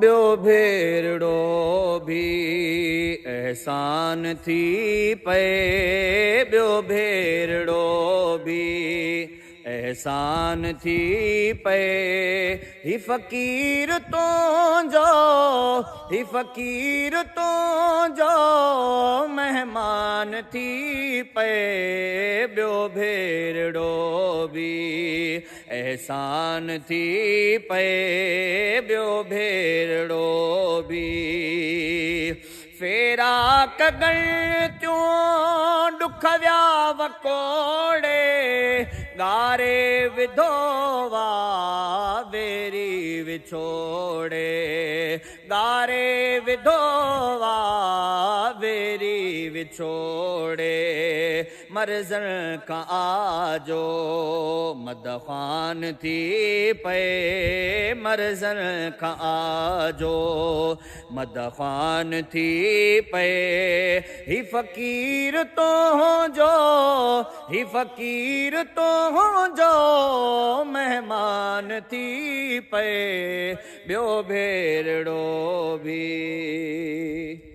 ॿियो भेरड़ो भी एहसान थी पए, ॿियो भेरड़ो भी एहसान थी पए। ही फ़कीर तुंहिंजो, ही फ़कीर तुंहिंजो मेहमान थी पए, ॿियो भेरड़ो भी एहसान थी पए, ॿियो भेरड़ो भी। फेरा कगण त्यूं ॾुख विया वकोड़े, ॻारे विधोवा वेरी विछोड़े, ॻारे विधोवा वेरी विछोड़े। मर्ज़न खां आजो मदखान थी पए, मर्ज़न खां आजो मदखान थी पए। ही फ़कीर तुंहिंजो, ही फ़कीर तुंहिंजो मेहमान थी पए, ॿियो भेरड़ो भी।